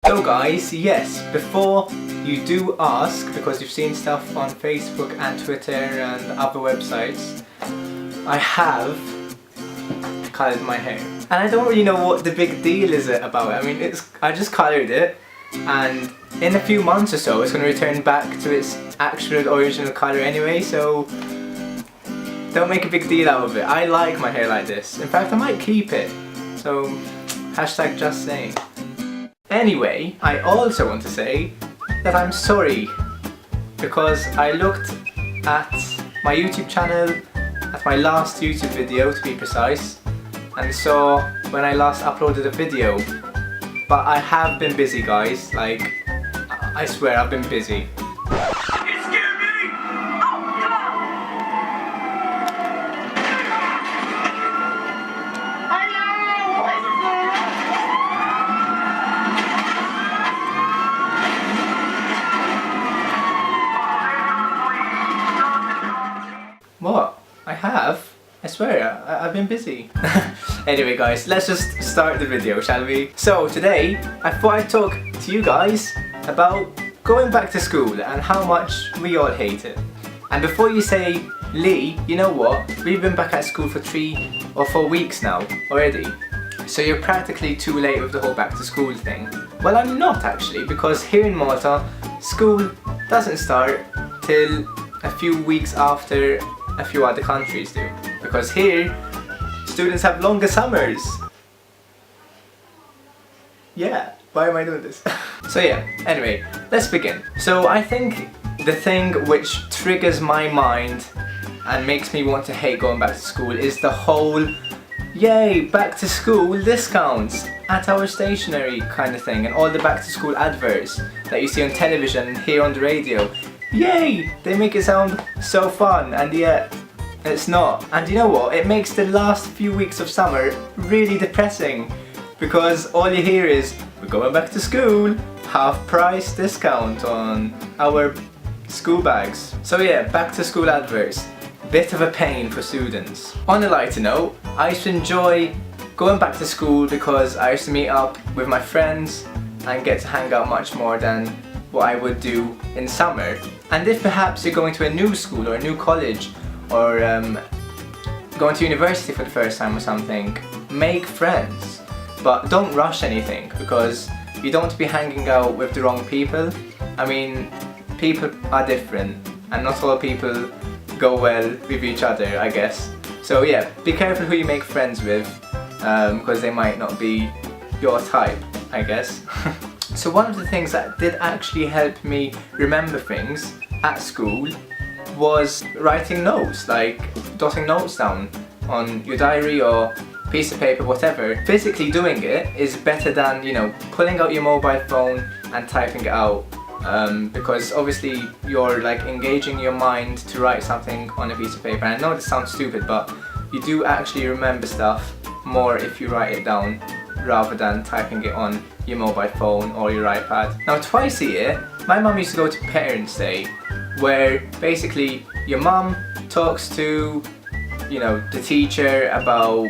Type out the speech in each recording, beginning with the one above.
So guys, yes, before you do ask, because you've seen stuff on Facebook and Twitter and other websites, I have coloured my hair. And I don't really know what the big deal is about it. I mean, I just coloured it, and in a few months or so it's going to return back to its actual original colour anyway, so don't make a big deal out of it. I like my hair like this. In fact, I might keep it. So, hashtag just saying. Anyway, I also want to say that I'm sorry, because I looked at my YouTube channel, at my last YouTube video to be precise, and saw when I last uploaded a video. But I have been busy, guys, like, I swear I've been busy. What? I have? I swear, I've been busy. Anyway guys, let's just start the video, shall we? So today, I thought I'd talk to you guys about going back to school and how much we all hate it. And before you say, Lee, you know what? We've been back at school for 3 or 4 weeks now already. So you're practically too late with the whole back to school thing. Well, I'm not actually, because here in Malta, school doesn't start till a few weeks after a few other countries do, because here students have longer summers. Yeah, why am I doing this? So yeah, anyway, let's begin. So I think the thing which triggers my mind and makes me want to hate going back to school is the whole yay, back to school discounts at our stationery kind of thing, and all the back to school adverts that you see on television and hear on the radio. Yay! They make it sound so fun, and yet it's not. And you know what? It makes the last few weeks of summer really depressing, because all you hear is, we're going back to school, half price discount on our school bags. So yeah, back to school adverts. Bit of a pain for students. On a lighter note, I used to enjoy going back to school because I used to meet up with my friends and get to hang out much more than what I would do in summer. And if perhaps you're going to a new school or a new college, or going to university for the first time or something, make friends. But don't rush anything, because you don't want to be hanging out with the wrong people. I mean, people are different, and not all people go well with each other, I guess. So yeah, be careful who you make friends with, because they might not be your type, I guess. So one of the things that did actually help me remember things at school was writing notes, like jotting notes down on your diary or piece of paper, whatever. Physically doing it is better than, you know, pulling out your mobile phone and typing it out, because obviously you're like engaging your mind to write something on a piece of paper. And I know this sounds stupid, but you do actually remember stuff more if you write it down rather than typing it on your mobile phone or your iPad. Now, twice a year, my mum used to go to Parents' Day, where basically your mum talks to, you know, the teacher about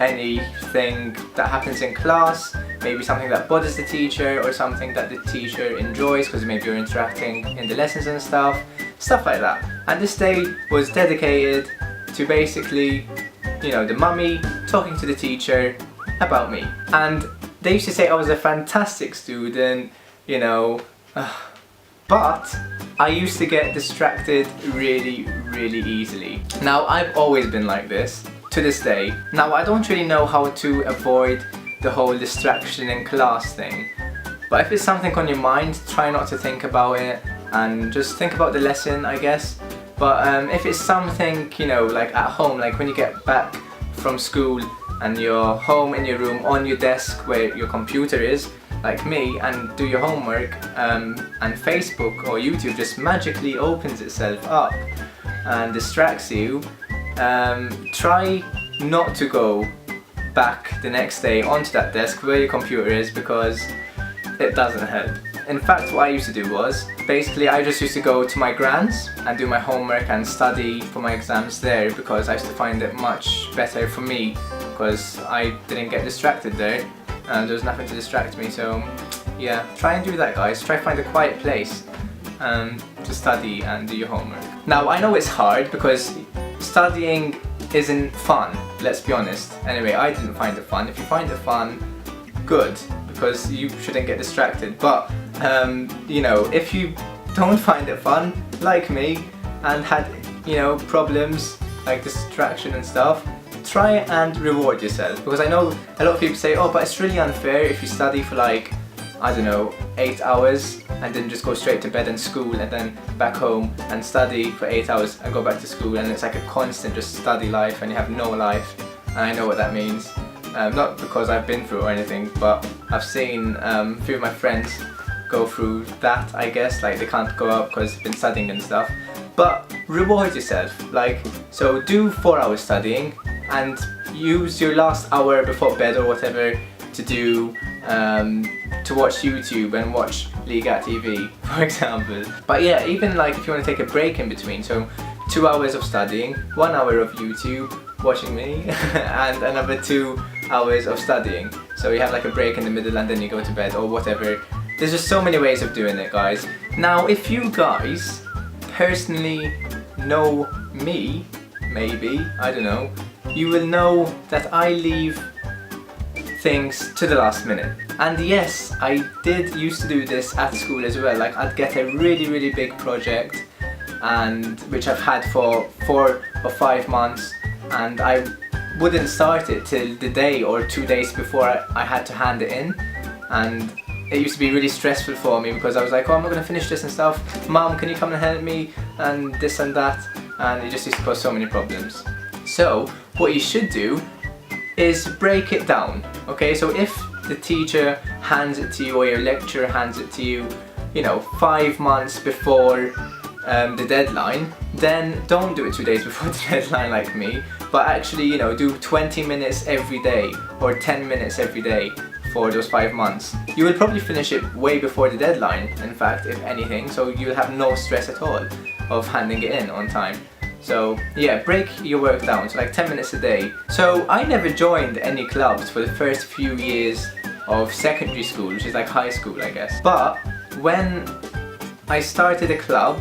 anything that happens in class, maybe something that bothers the teacher or something that the teacher enjoys, because maybe you're interacting in the lessons and stuff like that. And this day was dedicated to basically, you know, the mummy talking to the teacher about me. And they used to say I was a fantastic student, you know, but I used to get distracted really easily. Now, I've always been like this, to this day. Now, I don't really know how to avoid the whole distraction in class thing, but if it's something on your mind, try not to think about it and just think about the lesson, I guess. But if it's something, you know, like at home, like when you get back from school and you're home in your room on your desk where your computer is, like me, and do your homework, and Facebook or YouTube just magically opens itself up and distracts you, try not to go back the next day onto that desk where your computer is, because it doesn't help. In fact, what I used to do was, basically I just used to go to my grand's and do my homework and study for my exams there, because I used to find it much better for me, because I didn't get distracted there and there was nothing to distract me. So yeah, try and do that, guys. Try find a quiet place to study and do your homework. Now, I know it's hard because studying isn't fun, let's be honest. Anyway, I didn't find it fun. If you find it fun, good, because you shouldn't get distracted. But, you know, if you don't find it fun, like me, and had, you know, problems like distraction and stuff, try and reward yourself. Because I know a lot of people say, oh, but it's really unfair if you study for like, I don't know, 8 hours and then just go straight to bed and school and then back home and study for 8 hours and go back to school, and it's like a constant just study life and you have no life. And I know what that means. Not because I've been through or anything, but I've seen a few of my friends go through that, I guess. Like they can't go out because they've been studying and stuff. But reward yourself. Like, so do 4 hours studying and use your last hour before bed or whatever to do to watch YouTube and watch Liga TV, for example. But yeah, even like if you want to take a break in between, so 2 hours of studying, 1 hour of YouTube watching me and another 2 hours of studying. So you have like a break in the middle and then you go to bed or whatever. There's just so many ways of doing it, guys. Now, if you guys personally know me, maybe, I don't know, you will know that I leave things to the last minute. And yes, I did used to do this at school as well. Like I'd get a really big project, and which I've had for 4 or 5 months, and I wouldn't start it till the day or 2 days before I had to hand it in. And it used to be really stressful for me because I was like, oh, I'm not gonna finish this and stuff. Mom, can you come and help me? And this and that. And it just used to cause so many problems. So what you should do is break it down. Okay, so if the teacher hands it to you or your lecturer hands it to you, you know, 5 months before the deadline, then don't do it 2 days before the deadline like me, but actually, you know, do 20 minutes every day or 10 minutes every day for those 5 months. You will probably finish it way before the deadline, in fact, if anything, so you'll have no stress at all of handing it in on time. So yeah, break your work down to like 10 minutes a day. So I never joined any clubs for the first few years of secondary school, which is like high school, I guess. But when I started a club,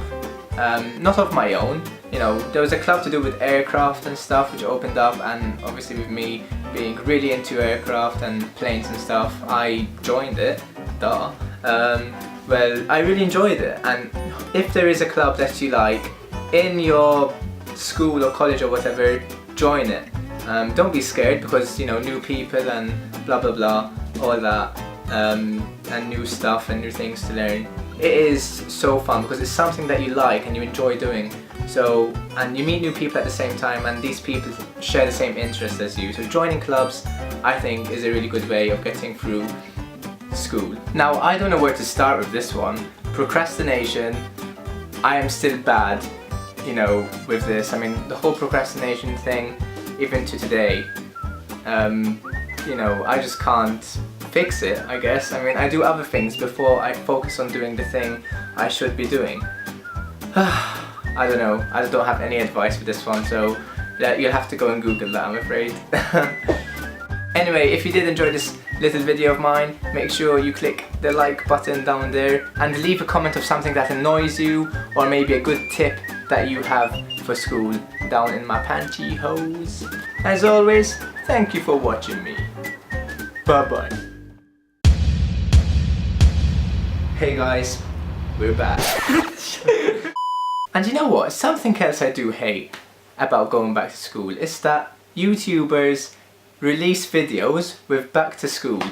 not of my own, you know, there was a club to do with aircraft and stuff which opened up, and obviously with me being really into aircraft and planes and stuff, I joined it, duh. Well, I really enjoyed it, and if there is a club that you like in your school or college or whatever, join it. Don't be scared because, you know, new people and blah blah blah, all that, and new stuff and new things to learn. It is so fun because it's something that you like and you enjoy doing. So, and you meet new people at the same time, and these people share the same interests as you. So joining clubs, I think, is a really good way of getting through school. Now, I don't know where to start with this one. Procrastination, I am still bad, you know, with this. I mean, the whole procrastination thing, even to today, you know, I just can't fix it, I guess. I mean, I do other things before I focus on doing the thing I should be doing. I don't know, I don't have any advice for this one, so you'll have to go and Google that, I'm afraid. Anyway, if you did enjoy this little video of mine, make sure you click the like button down there and leave a comment of something that annoys you, or maybe a good tip that you have for school down in my pantyhose. As always, thank you for watching me. Bye bye. Hey guys, we're back. And you know what? Something else I do hate about going back to school is that YouTubers release videos with back to school.